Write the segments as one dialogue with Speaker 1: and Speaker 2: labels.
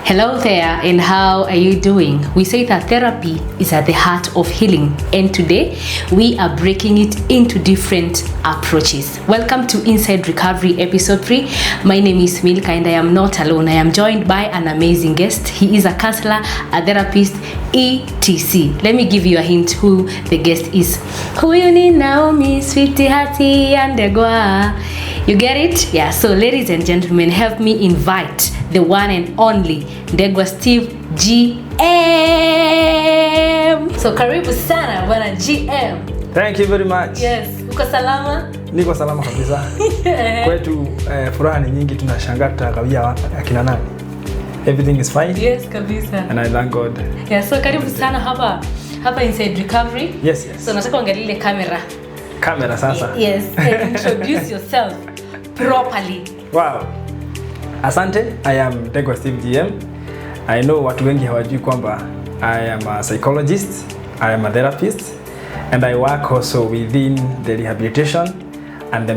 Speaker 1: Hello there, and how are you doing? We say that therapy is at the heart of healing, and today we are breaking it into different approaches. Welcome to Inside Recovery episode 3. My name is Milka and I am not alone. I am joined by an amazing guest. He is a counselor, a therapist, etc. Let me give you a hint who the guest is. Huyu ni Naomi, sweetie hati andegwa. You get it? Yeah, so ladies and gentlemen, help me invite the one and only Ndegwa Steve GM. So karibu sana bwana GM.
Speaker 2: Thank you very much.
Speaker 1: Yes, uko salama?
Speaker 2: Niko salama kabisa. Kwetu furaha ni nyingi, tunashangaa tutakawia akina nani. Everything is fine.
Speaker 1: Yes, kabisa.
Speaker 2: And I thank God.
Speaker 1: Yeah, so karibu sana hapa Inside Recovery.
Speaker 2: Yes.
Speaker 1: So nataka uangalie ile kamera sasa. Yes, and introduce yourself properly.
Speaker 2: Wow. Asante, I am Ndegwa Steve GM. I know watu wengi hawajui kwamba I am a psychologist, I am a therapist, and I work also within the rehabilitation and the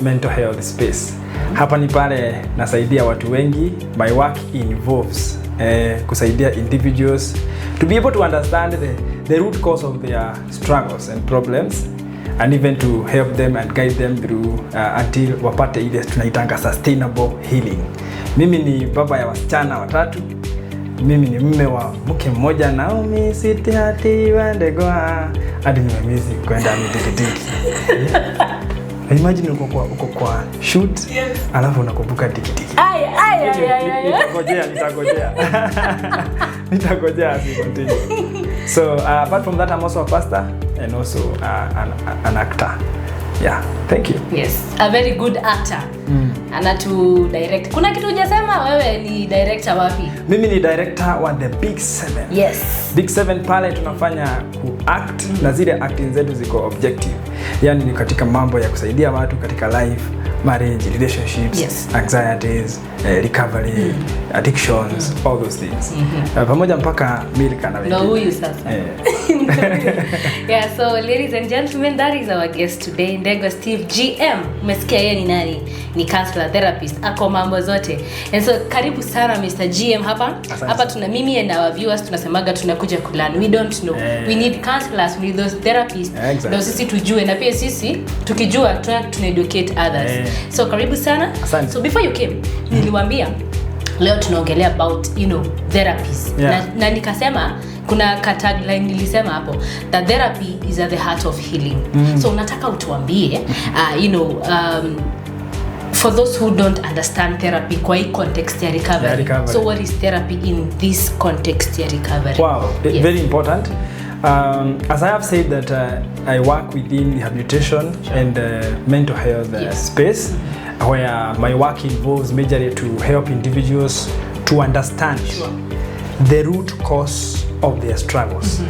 Speaker 2: mental health space. Hapa ni pale nasaidia watu wengi. My work involves kusaidia individuals to be able to understand the root cause of their struggles and problems, and even to help them and guide them through until wapate ile tunaitanga sustainable healing. Mimi ni baba ya wasichana 3. Mimi ni mume wa mke mmoja, Naomi siti hati wandegwa. Hadi nimemizi kwenda mitititi. Imagine uko kwa shoot, yes. Alafu unakumbuka tikitiki. Nitagojea as we continue. So apart from that, I'm also a pastor and also an actor. Yeah, thank you.
Speaker 1: Yes, a very good actor. Anatu direct. Kuna kitu hujasema wewe ni director wapi?
Speaker 2: Mimi ni director wa the Big 7.
Speaker 1: Yes.
Speaker 2: Big 7 pale tunafanya ku-act na zile acting zetu ziko objective. Yaani ni katika mambo ya kusaidia watu katika life, marriage, relationships,
Speaker 1: yes.
Speaker 2: Anxieties, recovery, addictions, all those things. Pamoja mpaka Milka na
Speaker 1: wengine. No, huyu sasa. Yeah, so ladies and gentlemen, that is our guest today, Ndegwa Steve GM. Umesikia yeye ni nani? Ni counselor, therapist, ako mambo zote. And so karibu sana Mr. GM hapa. Hapa tuna mimi and our viewers tunasemaga tunakuja kulearn. We don't know. We need counselors, we need those therapists. Ndio sisi tujue na pia sisi tukijua tuna educate others. So karibu sana.
Speaker 2: Asante.
Speaker 1: So before you came, niliwaambia leo tunaongelea about therapies.
Speaker 2: Yeah.
Speaker 1: Na nikasema kuna tagline nilisema hapo that therapy is at the heart of healing. So unataka utuambie for those who don't understand therapy kwa hii context ya recovery. So what is therapy in this context ya recovery?
Speaker 2: Wow, yes. Very important. As I have said that I work within rehabilitation and mental health space, where my work involves majorly to help individuals to understand the root cause of their struggles,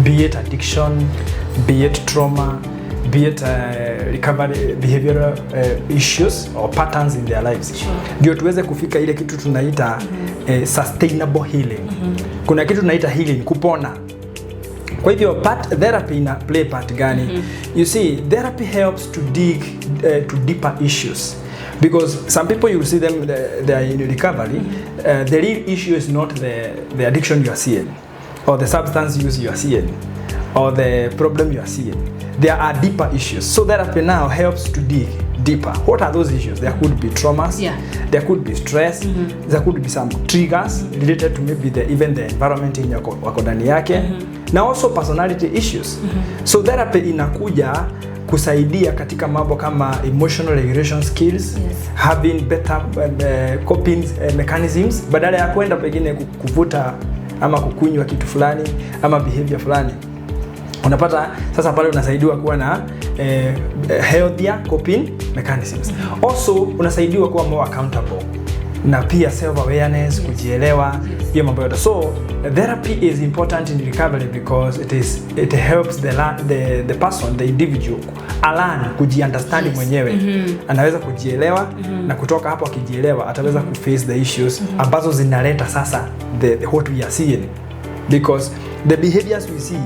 Speaker 2: be it addiction, be it trauma, be it recovery behavioral issues or patterns in their lives. Ndio tuweze kufika ile kitu tunaita sustainable healing. Kuna kitu tunaita healing, kupona. Kwa hivyo therapy ina play part gani? You see, therapy helps to dig to deeper issues. Because some people, you will see them, they are in recovery. The real issue is not the addiction you are seeing, or the substance use you are seeing, or the problem you are seeing. There are deeper issues. So therapy now helps to dig deeper. What are those issues? There could be traumas, there could be stress, there could be some triggers related to maybe even the environment in wako ndani yake, na also personality issues. So therapy inakuja kusaidia katika mambo kama emotional regulation skills, having better coping mechanisms, badala ya kwenda pengine kuvuta ama kukunywa kitu fulani ama behavior fulani. Unapata sasa pale unasaidiwa kuwa na healthier coping mechanisms. Also unasaidiwa kuwa more accountable na pia self awareness, kujielewa, hiyo mambo yote. So therapy is important in recovery because it helps the person, the individual learn kujiunderstand mwenyewe. Anaweza kujielewa na kutoka hapo akijielewa ataweza kuface the issues ambazo zinaleta sasa what we are seeing, because the behaviors we see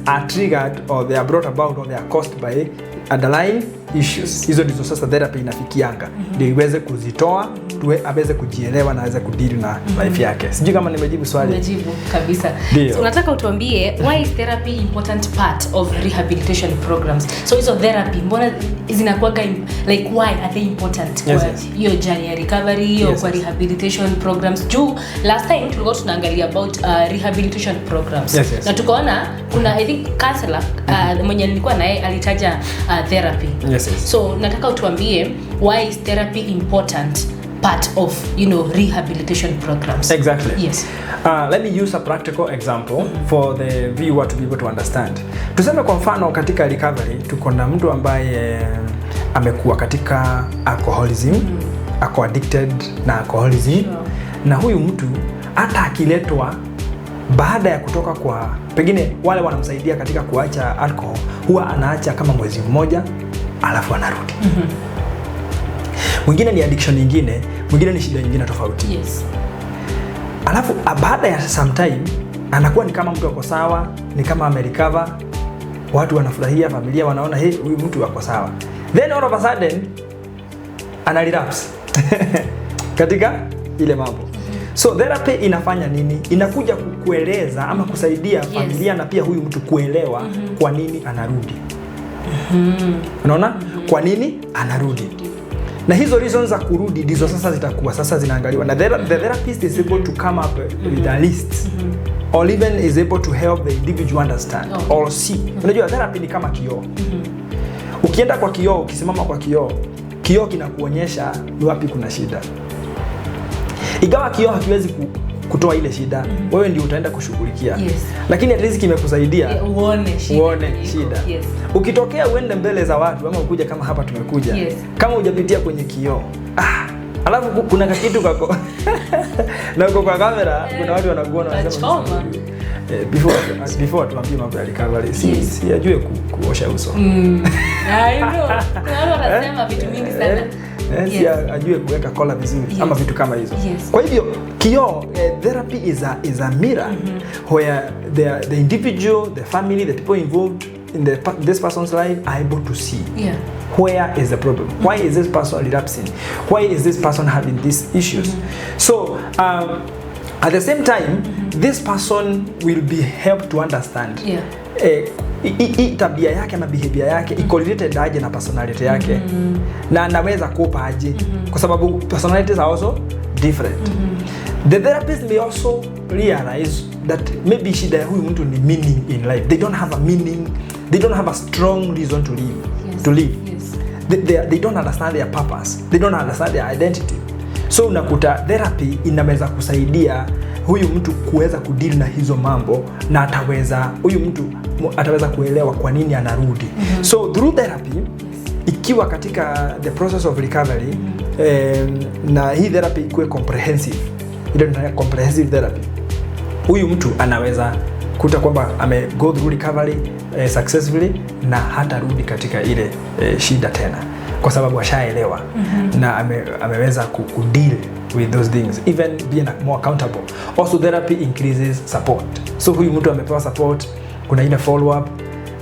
Speaker 2: are triggered or they are brought about or they are caused by underlying issues. Hizo ndizo sasa therapy inafikianga. Ndio iweze kuzitoa, aweze kujielewa na aweze kudeal na life yake. Sijui kama nimejibu swali.
Speaker 1: Nimejibu kabisa. So unataka utuambie why is therapy important part of rehabilitation programs? So hizo therapy mbona zinakuwaga like why are they important kwa hiyo journey ya recovery hiyo kwa rehabilitation programs? Juu last time tulikuwa tunaangalia about rehabilitation programs. Na tukaona kuna I think counselor mwenye nilikuwa naye alitaja therapy. So nataka utuambie why is therapy important part of rehabilitation programs?
Speaker 2: Exactly. Yes. Let me use a practical example for the viewer to be able to understand. Tuseme kwa mfano katika recovery tuko na mtu ambaye amekuwa katika alcoholism, ako addicted na alcoholism. Na huyu mtu hata akiletwa baada ya kutoka kwa pengine wale wanamsaidia katika kuacha alcohol, huwa anaacha kama mwezi mmoja alafu anarudi. Mwingine ni addiction nyingine, mwingine ni shida nyingine tofauti. Alafu baada ya some time anakuwa ni kama mtu ako sawa, ni kama amerecover, watu wanafurahia, familia wanaona huyu mtu ako sawa. Then all of a sudden ana relapse katika ile mambo. So therapy inafanya nini? Inakuja kueleza ama kusaidia familia na pia huyu mtu kuelewa kwa nini anarudi. Unaona? Kwa nini anarudi? Na hizo reasons za kurudi ndizo sasa zitakuwa sasa zinaangaliwa. Na the therapist is able to come up with a list or even is able to help the individual understand or see. Unajua therapy ni kama kioo. Ukienda kwa kioo, ukisimama kwa kioo, kioo kinakuonyesha ni wapi kuna shida. Igawa kioo hakiwezi kutoa ile shida, wewe ndio utaenda kushughulikia. Lakini at least kimekusaidia uone shida. Ukitokea uende mbele za watu ama ukuja kama hapa tumekuja, kama hujapitia kwenye kioo, alafu kuna kitu kako na uko kwa kamera, kuna watu wanakuona wanasema before tuambie mambo ya recovery, si ajue kuosha uso.
Speaker 1: I know. Kuna watu wanasema vitu mingi sana.
Speaker 2: Ajue kuweka kola vizuri ama vitu kama hizo. Kwa hivyo kioo, therapy is a mirror where the individual, the family, the people involved in this person's life are able to see where is the problem, why is this person relapsing, why is this person having these issues. So at the same time this person will be helped to understand tabia yake na behavior yake iko related aje na personality yake na anaweza kupa aje kwa sababu personalities are also different. The therapist may also realize that maybe shida ya huyu mtu ni meaning in life. They don't have a meaning, they don't have a strong reason to live. They don't understand their purpose, they don't understand their identity. So unakuta therapy inaweza kusaidia huyu mtu kuweza kudeal na hizo mambo na huyu mtu ataweza kuelewa kwa nini anarudi. So through therapy, ikiwa katika the process of recovery, na hii therapy ikuwe comprehensive, ile ni comprehensive therapy, huyu mtu anaweza kuta kwamba go through recovery successfully na hatarudi katika ile shida tena kwa sababu ashaelewa na ameweza kudeal with those things, even being more accountable. Also therapy increases support. So huyu mtu amepewa support, kuna ile follow up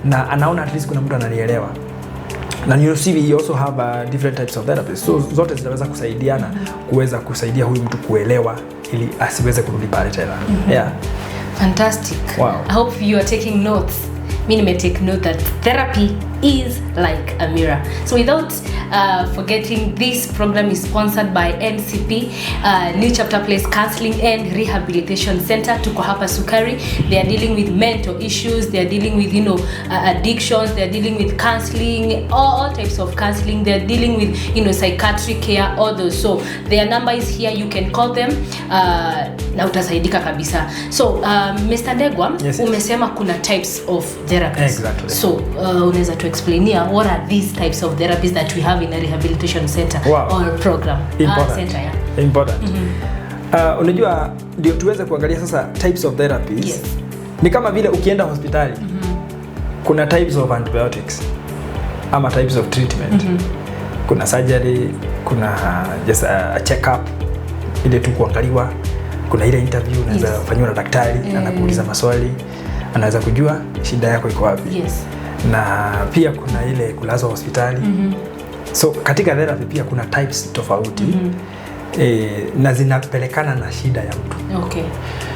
Speaker 2: na anaona at least kuna mtu ananielewa. Na you see we also have different types of therapies. So zote zinaweza kusaidiana kuweza kusaidia huyu mtu kuelewa ili asiweze kurudi pale tena.
Speaker 1: Fantastic.
Speaker 2: Wow.
Speaker 1: I hope you are taking notes. Me take note that therapy is like a mirror. So without forgetting, this program is sponsored by NCP, New Chapter Place Counseling and Rehabilitation Center. Tuko hapa Sukari. They are dealing with mental issues. They are dealing with addictions. They are dealing with counseling, all types of counseling. They are dealing with psychiatric care, all those. So their number is here. You can call them. Na utasaidika kabisa. So Mr. Ndegwa, umesema kuna types of therapies.
Speaker 2: Exactly.
Speaker 1: So unaweza to explainia what are these types of therapies that we have in a rehabilitation center or program?
Speaker 2: Important. Important. Unajua ndio tuweze kuangalia sasa types of therapies. Ni kama vile ukienda hospitali kuna types of antibiotics ama types of treatment. Kuna surgery, kuna just a check up ile tu kuangaliwa, kuna ile interview unaweza fanywa na daktari anakuuliza maswali, anaweza kujua shida yako iko wapi. na pia kuna ile kulazwa hospitali. So katika therapy pia kuna types tofauti na zinapelekana na shida ya mtu.
Speaker 1: Okay.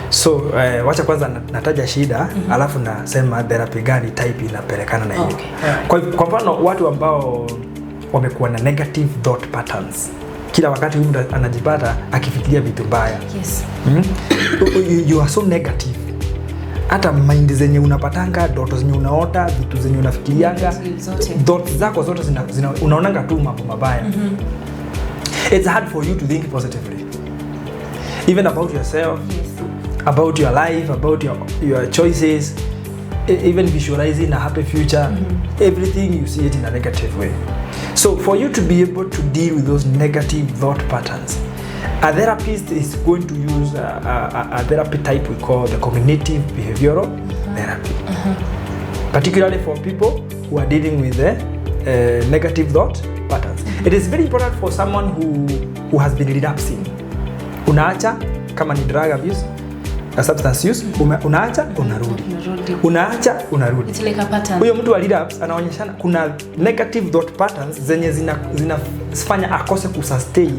Speaker 2: So wacha kwanza nataja shida alafu nasema therapy gani type inapelekana na hiyo. Okay. Kwa mfano watu ambao wamekuwa na negative thought patterns, kila wakati mtu anajipata akifikiria vitu mbaya.
Speaker 1: Yes.
Speaker 2: You are so negative. Hata mind zenye unapatanga, ndoto zenye unaota, vitu zenye unafikirianga, thoughts zako zote unaonanga tu mambo mabaya. It's hard for you to think positively. Even about yourself, about your life, about your choices, even visualizing a happy future, everything you see it in a negative way. So for you to be able to deal with those negative thought patterns, a therapist is going to use a therapy type we call the cognitive behavioral therapy. Particularly for people who are dealing with the negative thought patterns. It is very important for someone who has been relapsing. Unaacha kama ni drug abuse, a substance use, unaacha unarudi. Unaacha unarudi. It's like a pattern. Huyo mtu wa relapse anaonyeshana kuna negative thought patterns zenye zinafanya akose kusustain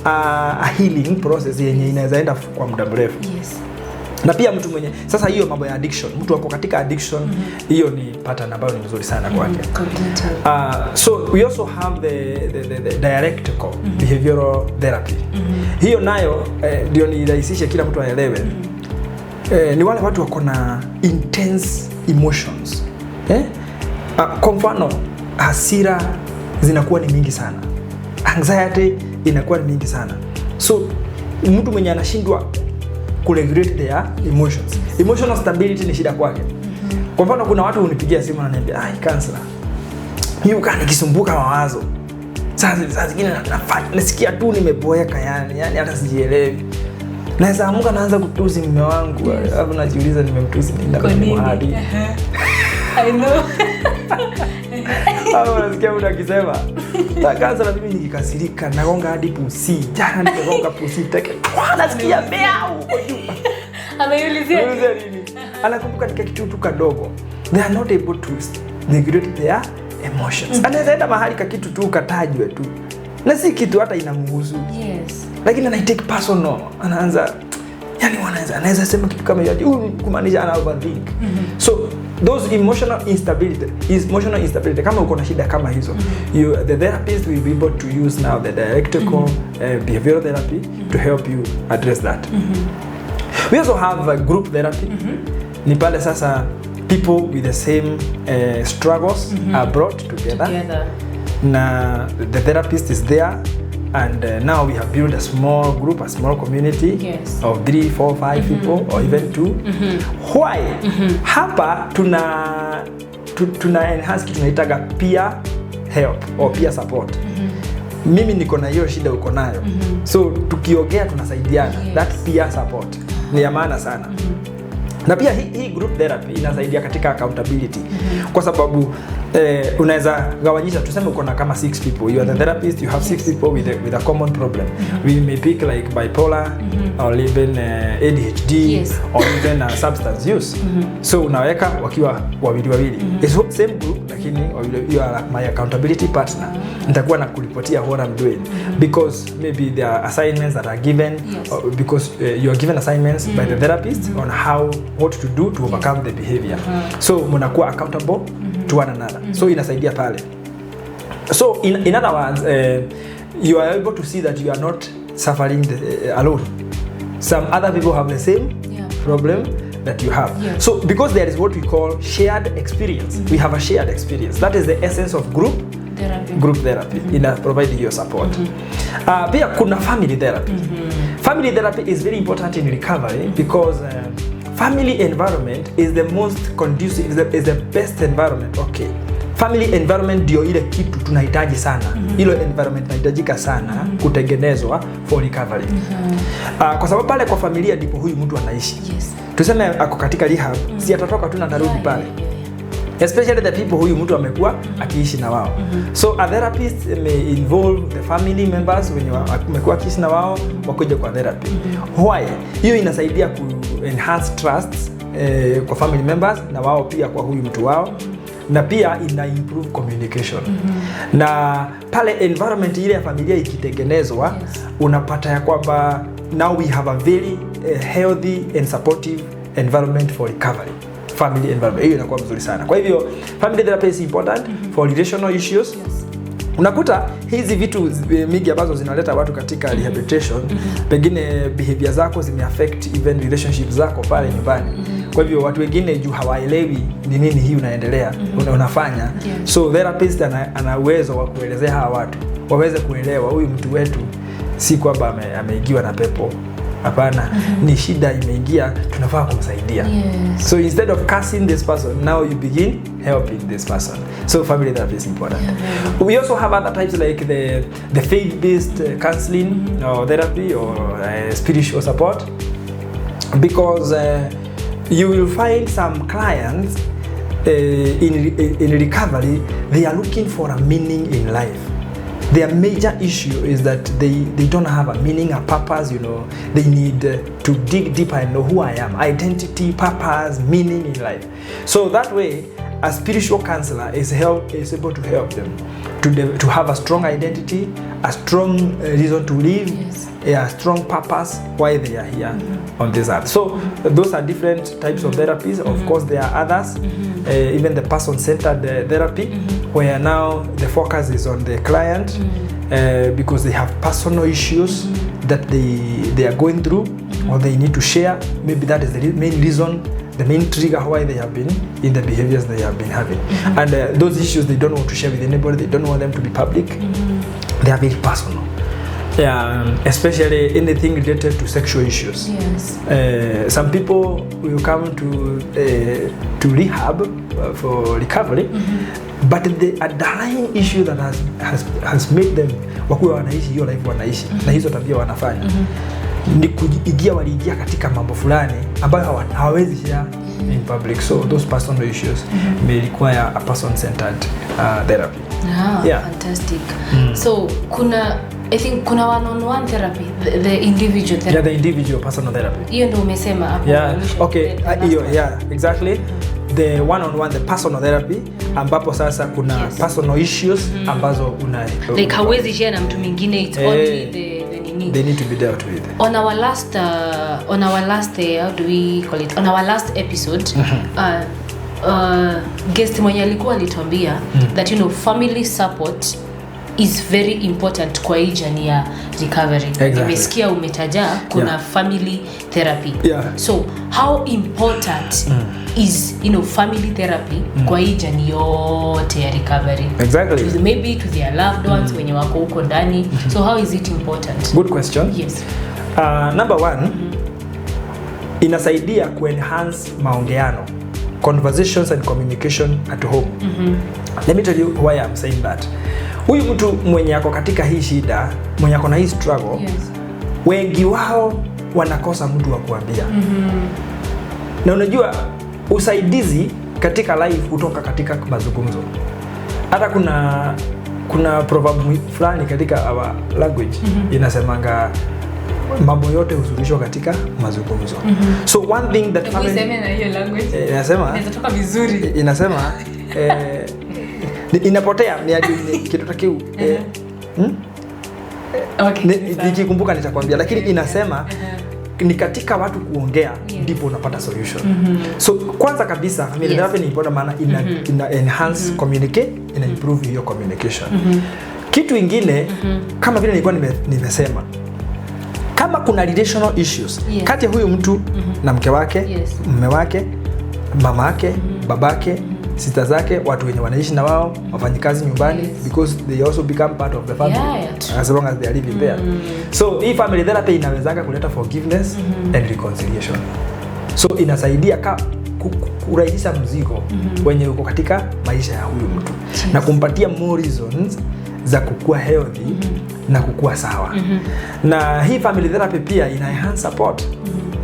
Speaker 2: a healing process yenye inaweza enda kwa muda mrefu. Yes. Na pia mtu mwenye sasa hiyo mambo ya addiction, mtu wako katika addiction, hiyo ni pattern ambayo ni nzuri sana kwake. So we also have the dialectical behavioral therapy. Hiyo nayo ndio ni rahisisha kila mtu aelewe. Ni wale watu wako na intense emotions. Kwa mfano hasira zinakuwa ni mingi sana. Anxiety inakuwa ni mingi sana. So mtu mwenye anashindwa kuregulate their emotions. Emotional stability ni shida kwake. Kwa mfano kuna watu unipigia simu na wananiambia, counselor, mimi kana nikisumbuka mawazo. Sasa zingine nasikia tu nimeboeka yani hata sijielewi. Naweza amuka naanza kutusi mume wangu, alafu najiuliza nimemtusi nini hadi. I know. Hapo nasikia mtu akisema, "Counselor, mimi nikikasirika nagonga hadi pusi. Jana nimegonga pusi teke." Nasikia meau.
Speaker 1: Anaulizia
Speaker 2: nini? Anakumbuka kitu tu kadogo. They are not able to regulate their emotions. Anaweza enda mahali kitu tu katajwe tu. Na si kitu hata inamhusu. Yes. Lakini ana take personal. Anaanza anaweza sema kitu kama hiyo kumaanisha ana overthink. So those emotional instability kama uko na shida kama hizo, the therapist will be able to use now the dialectical behavioral therapy to help you address that. We also have a group therapy. Ni pale sasa people with the same struggles are brought together. Na the therapist is there. And now we have built a small group, a small community of 3, 4, 5 people or even 2. Why? Hapa tuna enhance kitu tunaitaga peer help or peer support. Mimi niko na hiyo shida uko nayo. So tukiongea tunasaidiana. That peer support ni ya maana sana. Na pia hii group therapy inasaidia katika accountability. Kwa sababu unaweza gawanyisha, tuseme uko na kama 6 people. You are the therapist, you have 6 people with a common problem. We may pick like bipolar or even ADHD or even substance use. So unaweka wakiwa wawili. It's same group lakini you are my accountability partner. Nitakuwa na kulipotia what I'm doing because maybe there are assignments that are given or because you are given assignments by the therapist on what to do to overcome the behavior. So mnakuwa accountable to one another. So inasaidia pale. So in other words, you are able to see that you are not suffering alone. Some other people have the same problem that you have. So because there is what we call shared experience. We have a shared experience. That is the essence of group therapy. Ina provide your support. Pia kuna family therapy. Family therapy is very important in recovery because family environment is the most conducive, is the best environment. Okay. Family environment ndio ile kitu tunahitaji sana. Ile environment inahitajika sana kutengenezwa for recovery. Kwa sababu pale kwa familia ndipo huyu mtu anaishi. Tuseme ako katika rehab, si atatoka tu na atarudi pale. Especially the people huyu mtu amekuwa akiishi na wao. So a therapist may involve the family members wenye amekuwa akiishi na wao wakoje kwa therapy. Why? Hiyo inasaidia ku enhance trust kwa family members na wao pia kwa huyu mtu wao na pia ina improve communication. Na pale environment ile ya familia ikitengenezwa, unapata ya kwamba now we have a very healthy and supportive environment for recovery. Family environment hiyo inakuwa mzuri sana. Kwa hivyo family therapy is important for relational issues. Unakuta hizi vitu mingi ambazo zinaleta watu katika rehabilitation, pengine behavior zako zimeaffect even relationships zako pale nyumbani. Kwa hivyo watu wengine juu hawaelewi ni nini hii unaendelea, unafanya. So therapist ana uwezo wa kuelezea hawa watu waweze kuelewa huyu mtu wetu si kwamba ameigiwa na pepo. Hapana, ni shida imeingia, tunafaa kumsaidia. So instead of cursing this person, now you begin helping this person. So family therapy is important. We also have other types like the faith-based counseling or therapy or spiritual support, because you will find some clients in recovery, they are looking for a meaning in life. Their major issue is that they don't have a meaning, a purpose, you know. They need to dig deeper and know who I am, identity, purpose, meaning in life. So that way, a spiritual counselor is able to help them to have a strong identity, a strong reason to live, a strong purpose why they are here on this earth. So those are different types of therapies. Of course, there are others, even the person-centered therapy, where now the focus is on the client because they have personal issues that they are going through or they need to share. Maybe that is the main reason, the main trigger why they have been in the behaviors they have been having. And those issues they don't want to share with anybody, they don't want them to be public. They are very personal. Especially anything related to sexual issues. Some people will come to rehab for recovery, but the underlying issue that has made them wakuwa wanaishi hiyo life wanaishi na hizo tabia wanafanya ni kuingia waliingia katika mambo fulani ambayo hawawezi share in public. So those personal issues may require a person-centered therapy.
Speaker 1: Fantastic. So I think kuna one-on-one therapy, the individual therapy.
Speaker 2: The individual personal therapy.
Speaker 1: Hiyo ndio umesema hapo.
Speaker 2: Okay. Exactly. The one-on-one, the personal therapy, ambapo sasa kuna personal issues ambazo
Speaker 1: like hawezi share na mtu mwingine, it's only they
Speaker 2: need to be dealt with.
Speaker 1: On our last how do we call it? On our last episode, guest mwenye alikuwa alituambia that family support is very important kwa hii journey ya recovery. Nimesikia umetaja kuna family therapy. So how important is family therapy kwa hii journey yote ya recovery? Maybe to their loved ones wenye wako huko ndani. So how is it important?
Speaker 2: Good question.
Speaker 1: Yes.
Speaker 2: Number one, inasaidia kuenhance maongeano, conversations and communication at home. Let me tell you why I'm saying that. Huyu mtu mwenye ako katika hii shida, mwenye ako na hii struggle, wengi wao wanakosa mtu wa kuambia. Na unajua usaidizi katika life hutoka katika mazungumzo. Hata kuna proverb fulani katika our language inasemanga mambo yote husuluhishwa katika mazungumzo. So one thing that
Speaker 1: family na hiyo language inatoka vizuri.
Speaker 2: Inasema inapotea ni kitu takiu. Nikikumbuka nitakwambia, lakini inasema ni katika watu kuongea ndipo unapata solution. So kwanza kabisa family therapy ni important, maana ina enhance communicate, ina improve your communication. Kitu ingine kama vile nilikuwa nimesema, kama kuna relational issues kati ya huyu mtu na mke wake, mume wake, mama yake, babake, sister zake, watu wenye wanaishi na wao, wafanyikazi nyumbani, because they also become part of the family as long as they are living there. So hii family therapy inawezanga kuleta forgiveness and reconciliation. So inasaidia kurahisisha mzigo wenye uko katika maisha ya huyu mtu na kumpatia more reasons za kukua healthy na kukua sawa. Na hii family therapy pia ina enhance support.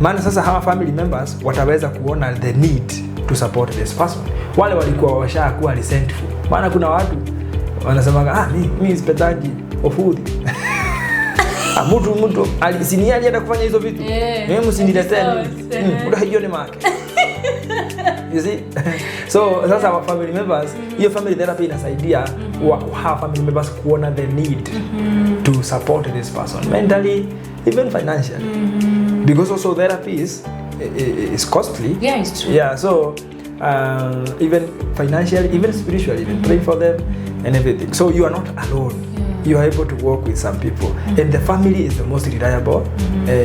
Speaker 2: Maana sasa hawa family members wataweza kuona the need to support this person. Wale walikuwa washakuwa resentful. Maana kuna watu wanasema mimi sipetangi ofudhi. Mtu alisiniaje hata kufanya hizo vitu. Mimi msiniletee. Ndio hiyo ni mark. you see. So that's our family members. Your family therapy inasaidia how family members kuona the need to support this person mentally, even financially, because also therapy is costly.
Speaker 1: Yeah, it's true.
Speaker 2: Yeah, so even financially, even spiritually, even pray for them and everything. So you are not alone. You are able to work with some people, and the family is the most reliable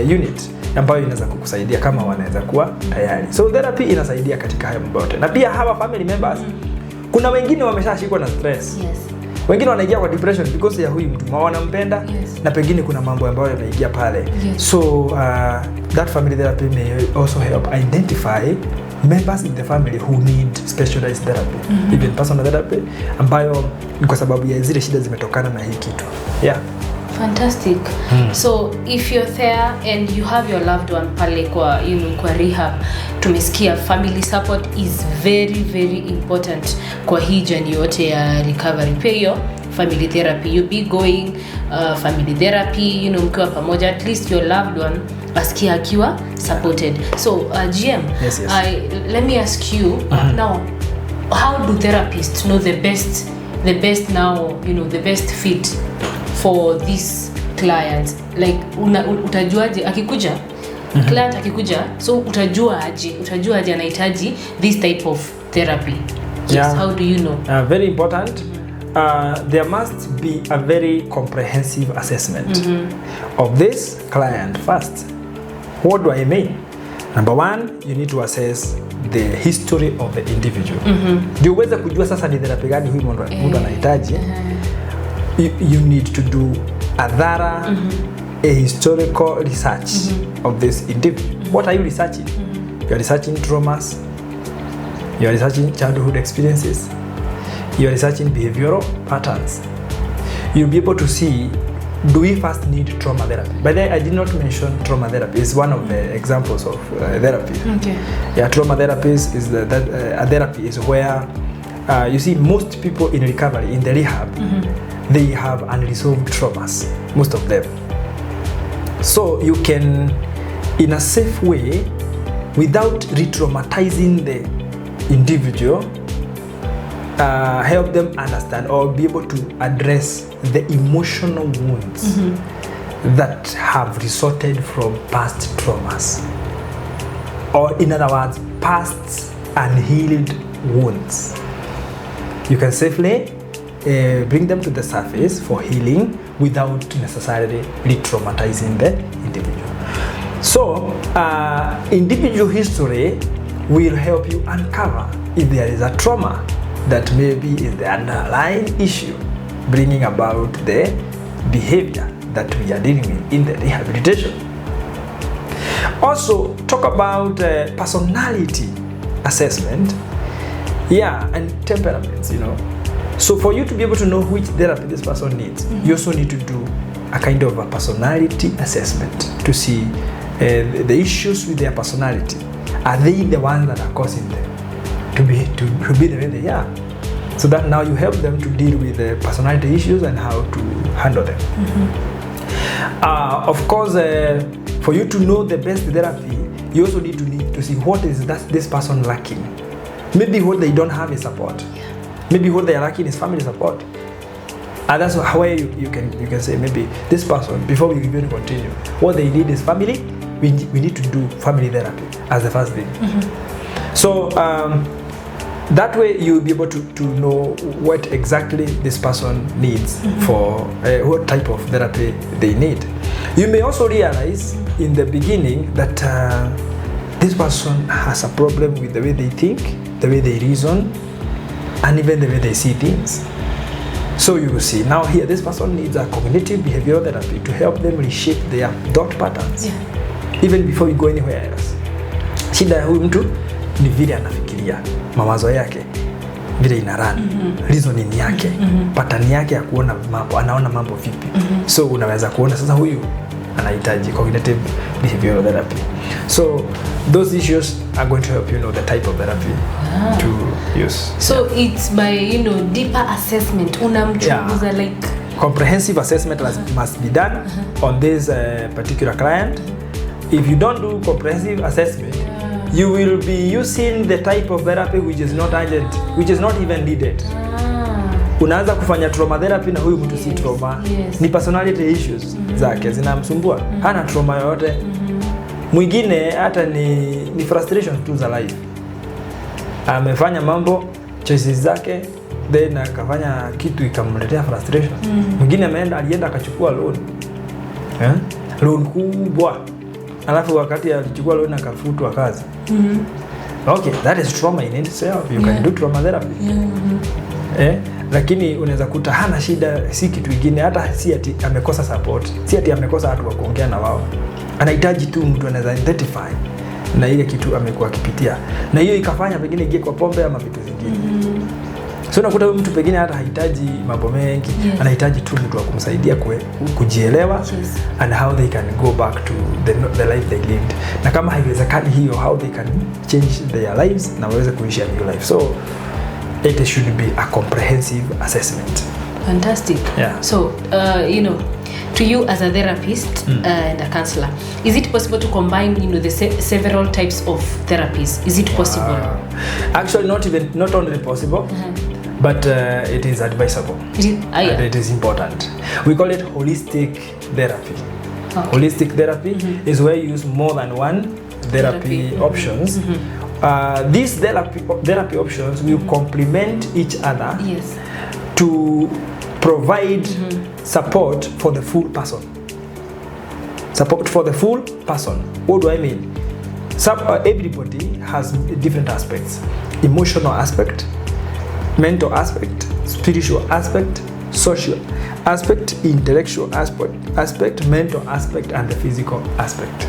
Speaker 2: unit ambayo inaweza kukusaidia kama wanaweza kuwa tayari. So therapy inasaidia katika haya mambo yote. Na pia hawa family members, kuna wengine wameshashikwa na stress.
Speaker 1: Yes.
Speaker 2: Wengine wanaingia kwa depression because ya huyu mtu wanampenda, na pengine kuna mambo ambayo yameingia pale. So that family therapy may also help identify members in the family who need specialized therapy, even personal therapy, ambayo ni kwa sababu ya zile shida zimetokana na hii kitu. Yeah.
Speaker 1: Fantastic. So if you're there and you have your loved one pale kwa kwa rehab, tumesikia family support is very very important kwa hii journey yote ya recovery. Pia hiyo family therapy, you be going family therapy, mkiwa pamoja, at least your loved one asikia akiwa supported. So GM,
Speaker 2: yes.
Speaker 1: Let me ask you now, how do therapists know the best now, the best fit for this client? Like utajuaje akikuja client akikuja, so utajuaje anahitaji this type of therapy? Yes, how do you know?
Speaker 2: Very important. There must be a very comprehensive assessment of this client first. What do I mean? Number one, you need to assess the history of the individual. Ndio uweze kujua sasa ni therapy gani huyu mtu anahitaji. You need to do a thorough a historical research of this individual. What are you researching? You are researching traumas. You are researching childhood experiences. You are researching behavioral patterns. You'll be able to see, do we first need trauma therapy? By the way, I did not mention trauma therapy. It's one of the examples of therapy.
Speaker 1: Okay.
Speaker 2: Yeah, trauma therapies is a therapy is where you see most people in recovery, in the rehab, they have unresolved traumas, most of them. So you can, in a safe way, without re-traumatizing the individual, help them understand or be able to address the emotional wounds that have resulted from past traumas. Or in other words, past unhealed wounds. You can safely bring them to the surface for healing without necessarily re-traumatizing the individual. So, individual history will help you uncover if there is a trauma that maybe is the underlying issue bringing about the behavior that we are dealing with in the rehabilitation. Also, talk about personality assessment, and temperaments, So for you to be able to know which therapy this person needs, you also need to do a kind of a personality assessment to see the issues with their personality. Are they the ones that are causing them to be the way they are? So that now you help them to deal with the personality issues and how to handle them. Of course, for you to know the best therapy, you also need to see what is this person lacking. Maybe what they don't have is support. Maybe what they are lacking is family support. And that's how you can say maybe this person, before we even continue, what they need is family. We need to do family therapy as the first thing. So that way you'll be able to know what exactly this person needs for what type of therapy they need. You may also realize in the beginning that this person has a problem with the way they think, the way they reason, and even the way they see things. So you will see now here this person needs a cognitive behavioral therapy to help them reshape their thought patterns, even before you go anywhere else. Shida ya huyu mtu ni vile anafikiria, mawazo yake vile inarun, reasoning yake, pattern yake ya kuona mambo, anaona mambo vipi. So unaweza kuona sasa huyu anahitaji cognitive behavioral therapy. So those issues are going to help you know the type of therapy to use.
Speaker 1: So it's by deeper assessment, unamchunguza like
Speaker 2: comprehensive assessment must be done on this particular client. If you don't do comprehensive assessment, you will be using the type of therapy which is not urgent, which is not even needed. Unaanza kufanya trauma therapy na huyu mtu si trauma. Ni personality issues zake zinamsumbua. Hana trauma yoyote. Mwingine hata ni frustration tu za life. Amefanya mambo choices zake, then akafanya kitu ikamletea frustration. Mwingine alienda akachukua loan. Loan kubwa. Alafu wakati alichukua loan akafutwa kazi. Okay, that is trauma in itself. You can do trauma therapy. Lakini unaweza kuta hana shida, si kitu kingine, hata si ati amekosa support, si ati amekosa watu wa kuongea na wao. Anahitaji tu mtu anaweza identify na ile kitu amekuwa akipitia. Na hiyo ikafanya pengine ingie kwa pombe ama vitu vingine. So unakuta huyu mtu pengine hata hahitaji mambo mengi, anahitaji tu mtu wa kumsaidia kujielewa and how they can go back to the life they lived. Na kama haiwezekani hiyo, how they can change their lives na waweze kuishi a new life. So it should be a comprehensive assessment.
Speaker 1: Fantastic.
Speaker 2: Yeah.
Speaker 1: So, to you as a therapist and a counselor, is it possible to combine, the several types of therapies? Is it possible?
Speaker 2: Actually, not only possible, but it is advisable. And it is important. We call it holistic therapy. Okay. Holistic therapy is where you use more than one therapy options. These therapy options will complement each other to provide support for the full person. Support for the full person. What do I mean? Everybody has different aspects. Emotional aspect, mental aspect, spiritual aspect, social aspect, intellectual aspect, mental aspect, and the physical aspect.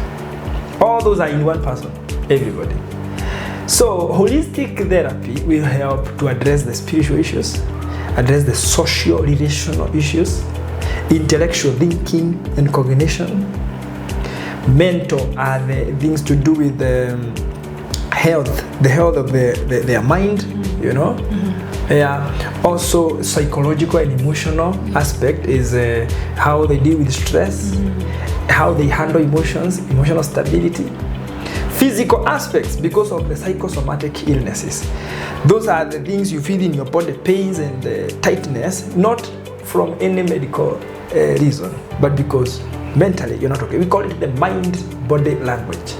Speaker 2: All those are in one person, everybody. So holistic therapy will help to address the spiritual issues, address the social relational issues, intellectual thinking and cognition. Mental are the things to do with the health of their mind, Also psychological and emotional aspect is how they deal with stress, how they handle emotions, emotional stability. Physical aspects, because of the psychosomatic illnesses. Those are the things you feel in your body, pains and tightness, not from any medical reason, but because mentally you're not okay. We call it the mind-body language.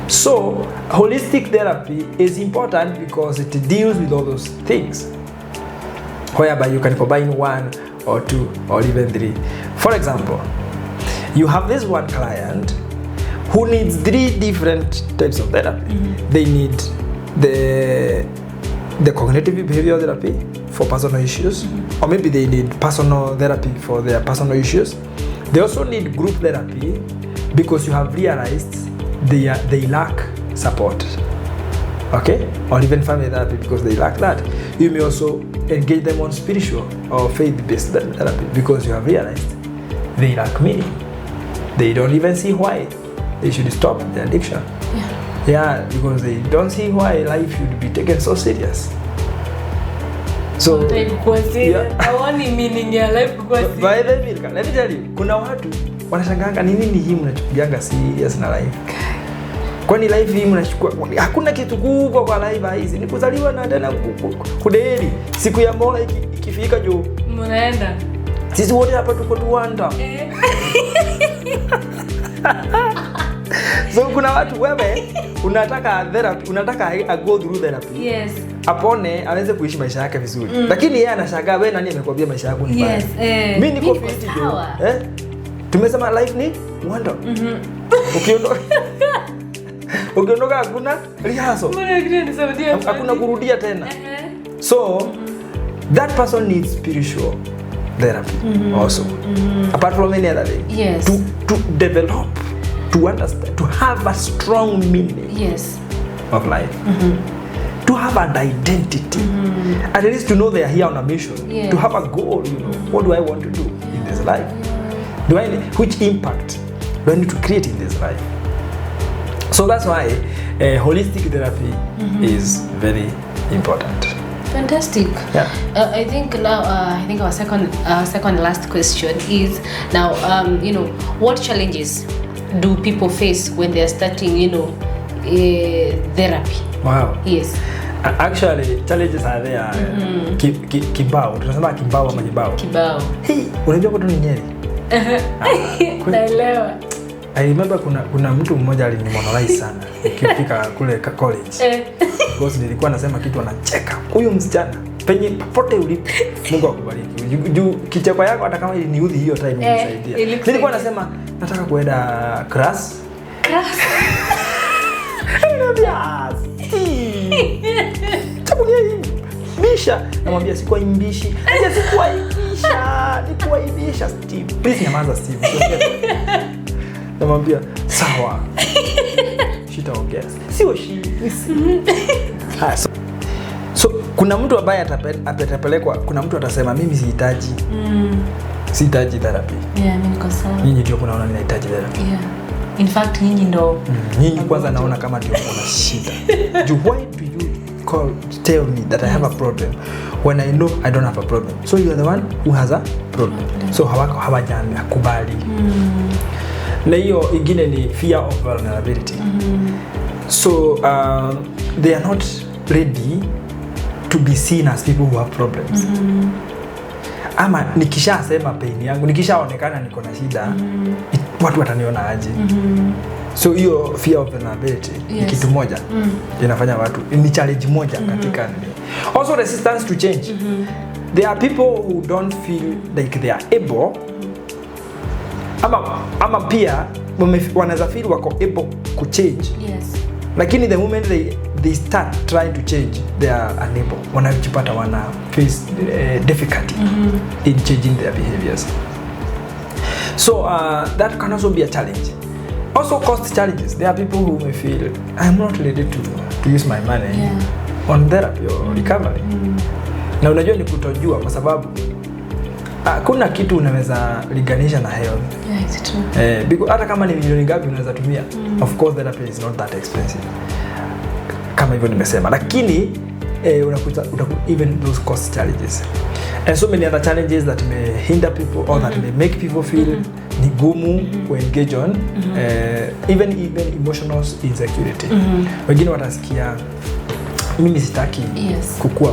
Speaker 2: So, holistic therapy is important because it deals with all those things, whereby you can combine one or two or even three. For example, you have this one client who needs 3 different types of therapy. They need the cognitive behavioral therapy for personal issues, or maybe they need personal therapy for their personal issues. They also need group therapy because you have realized they lack support, okay? Or even family therapy because they lack that. You may also engage them on spiritual or faith-based therapy because you have realized they lack meaning. They don't even see why they should stop the addiction. Because they don't see why life should be taken so serious. So
Speaker 1: I want meaning ya life because
Speaker 2: by the way, let me tell you, kuna watu wanashanganga nini hii mnachukulianga serious na life. Kwani life hii mnachukua hakuna kitu kubwa kwa life hizi. Ni kuzaliwa na tena kudeli. Siku ya Mola ikifika juu mnaenda. Sisi wote hapa tuko tuwanda. So kuna watu wewe unataka therapy, unataka go through therapy.
Speaker 1: Yes.
Speaker 2: Apone aweze kuishi maisha yake vizuri. Lakini yeye anashangaa wewe nani amekwambia maisha yako ni mbaya? Mimi niko fit tu. Tumesema life ni wonder. Ukiondoka hakuna rehearsal. Hakuna kurudia tena. So that person needs spiritual therapy also. Apart from any other thing.
Speaker 1: Yes.
Speaker 2: To develop, to understand, to have a strong meaning of life. To have an identity. At least to know they are here on a mission. To have a goal, what do I want to do in this life? Which impact do I need to create in this life? So that's why holistic therapy is very important.
Speaker 1: Fantastic.
Speaker 2: Yeah.
Speaker 1: I think now, our second last question is now, what challenges do people face when they are starting, therapy.
Speaker 2: Wow.
Speaker 1: Yes.
Speaker 2: Actually, challenges are there. Kibao. Tunasema kibao ama kibao.
Speaker 1: Kibao.
Speaker 2: Hey, unajua kwa nini Nyeri?
Speaker 1: Naelewa.
Speaker 2: I remember kuna mtu mmoja alinimonize sana ukifika kule college. Because nilikuwa nasema kitu anacheka. Huyu msichana penye popote ulipo Mungu akubariki. Juu kicheko yako hata kama iliniudhi hiyo time ilisaidia. Nilikuwa nasema nataka kuenda class. Chakulia hii Bisha, namwambia sikuwaimbishi. Nikuwaibisha Steve. Please nyamaza Steve. Namwambia sawa. Shitaongea. Sio shida. So kuna mtu ambaye atapelekwa, kuna mtu atasema mimi sihitaji. Sihitaji therapy.
Speaker 1: Yeah, mimi niko sawa.
Speaker 2: Nyinyi ndio kunaona ninahitaji therapy.
Speaker 1: Yeah. In fact, nyinyi ndo
Speaker 2: nyinyi kwanza naona kama ndio kuna shida. Why do you tell me that I have a problem when I know I don't have a problem? So you are the one who has a problem. So hawajani akubali. Na hiyo ingine ni fear of vulnerability. So they are not ready to be seen as people who have problems. Ama nikishasema pain yangu, nikishaonekana niko na shida, watu wataniona aje? So hiyo fear of vulnerability ni kitu moja inafanya watu, ni challenge moja katika nini. Also resistance to change. There are people who don't feel like they are able ama pia wanaweza feel wako able to change.
Speaker 1: Yes.
Speaker 2: Lakini the moment they start trying to change, they are unable. Wanajipata wana face difficulty in changing their behaviors. So that can also be a challenge. Also cost challenges. There are people who may feel I'm not ready to use my money on therapy or recovery. Na unajua ni kutojua kwa sababu kuna kitu unaweza liganisha na health.
Speaker 1: Yeah, it's true.
Speaker 2: Because hata kama ni milioni ngapi unaweza tumia, of course therapy is not that expensive. Kama hivyo nimesema, lakini unakuta even those cost challenges. And so many other challenges that may hinder people or that may make people feel ni gumu ku engage on, even emotional insecurity. Wengine watasikia mimi sitaki kukua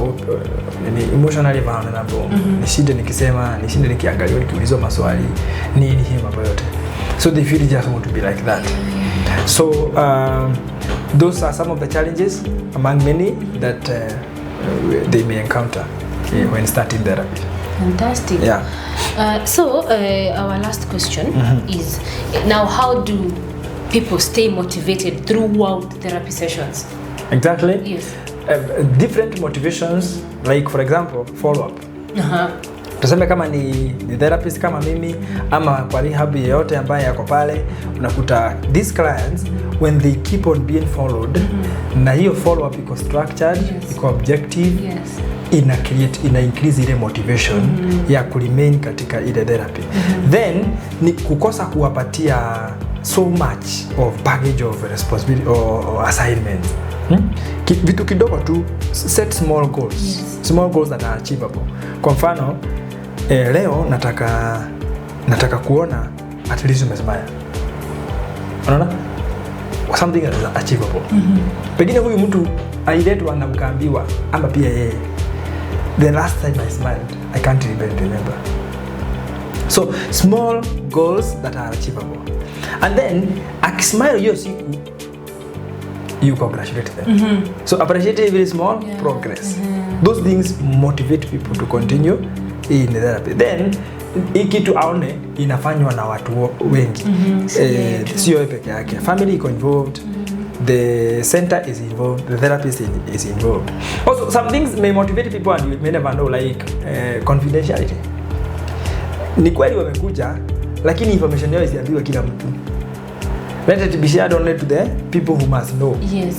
Speaker 2: emotionally vulnerable. Nishinde nikisema, nishinde nikiangalia, nikiulizwa maswali, nini hii mambo yote. So they feel just want to be like that. So those are some of the challenges among many that they may encounter when starting therapy.
Speaker 1: Fantastic.
Speaker 2: Yeah.
Speaker 1: So our last question is, now how do people stay motivated throughout therapy sessions?
Speaker 2: Exactly.
Speaker 1: Yes.
Speaker 2: Different motivations, like for example follow up. Tuseme kama ni therapist kama mimi ama kwa rehab yeyote ambaye yako pale, unakuta these clients when they keep on being followed, na hiyo follow up iko structured, iko objective, ina increase ile motivation ya ku remain katika ile therapy. Then ni kukosa kuwapatia so much of baggage of responsibility or assignments. Vitu kidogo tu, set small goals. Small goals that are achievable. Kwa mfano leo nataka kuona at least umesmile. Unaona? Something that is achievable. Pengine huyu mtu ailetwa na ukaambiwa ama pia yeye, the last time I smiled I can't even remember. So small goals that are achievable. And then akismile hiyo siku, you congratulate them. So appreciate every small progress. Those things motivate people to continue in therapy. Then ikitu aone inafanywa na watu wengi. Sio yeye peke yake. Family iko involved. The center is involved. The therapist is involved. Also some things may motivate people and you may never know, like confidentiality. Ni kweli wamekuja lakini information yao isiambiwe kila mtu. Let it be shared only to the people who must know.
Speaker 1: Yes.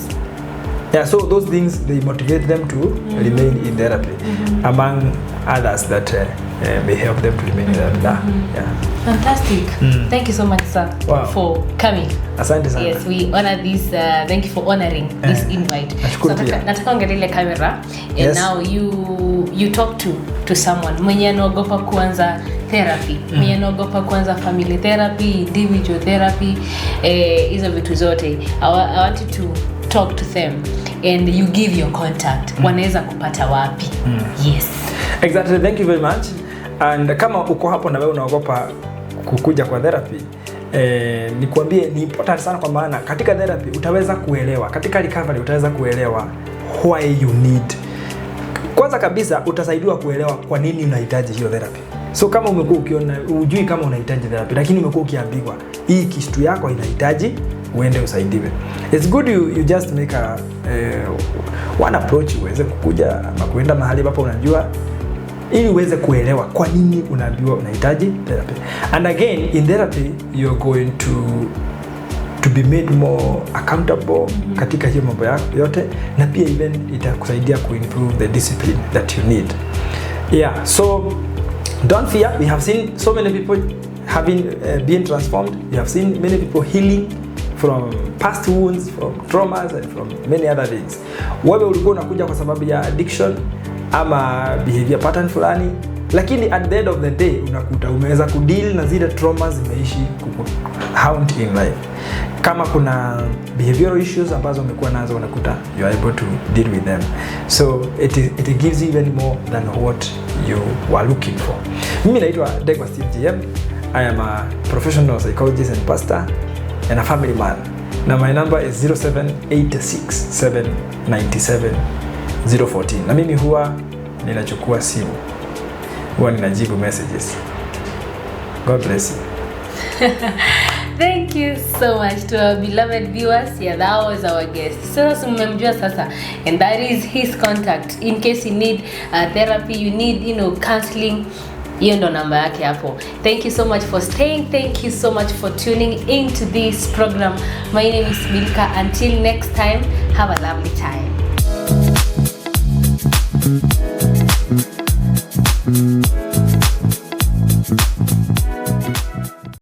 Speaker 2: Yeah, so those things, they motivate them to remain in therapy, among others that may help them to remain in therapy. Yeah.
Speaker 1: Fantastic. Thank you so much, sir, for coming.
Speaker 2: Asante sana.
Speaker 1: Yes, we honor this. Thank you for honoring this invite. So nataka angalia kamera and now you talk to someone mwenye anaogopa kuanza therapy. Mimi naogopa kwanza family therapy, individual therapy, hizo vitu zote. I want you to talk to them and you give your contact. Wanaweza kupata wapi? Yes.
Speaker 2: Exactly, thank you very much. And kama uko hapo na wewe unaogopa kukuja kwa therapy, nikwambie ni important sana, kwa maana katika therapy utaweza kuelewa, katika recovery utaweza kuelewa why you need. Kwanza kabisa utasaidiwa kuelewa kwa nini unahitaji hiyo therapy. So kama umekuwa ukiona hujui kama unahitaji therapy, lakini umekuwa ukiambiwa hii kitu yako inahitaji uende usaidiwe, it's good you just make one approach, uweze kukuja na kuenda mahali ambapo unajua, ili uweze kuelewa kwa nini unaambiwa unahitaji therapy. And again, in therapy you're going to be made more accountable katika hiyo mambo yote, na pia even itakusaidia improve the discipline that you need. Yeah, so don't fear. We have seen so many people having been transformed. We have seen many people healing from past wounds, from traumas and from many other things. Wewe ulikuwa unakuja kwa sababu ya addiction ama behavior pattern fulani, lakini at the end of the day unakuta umeweza kudeal na zile traumas zimeishi kukuhaunt in life. Kama kuna behavioral issues ambazo umekuwa nazo, unakuta you are able to deal with them. So it gives you even more than what you were looking for. Mimi naitwa Degwa Steve GM. I am a professional psychologist and pastor and a family man. Now my number is 0786797014. Na mimi huwa ninachukua simu, huwa ninajibu messages. God bless you.
Speaker 1: Thank you so much to our beloved viewers. Yeah, that was our guest. So mmemjua sasa, and that is his contact in case you need therapy, you need counseling. Hiyo ndo namba yake hapo. Thank you so much for staying. Thank you so much for tuning into this program. My name is Milka. Until next time, have a lovely time.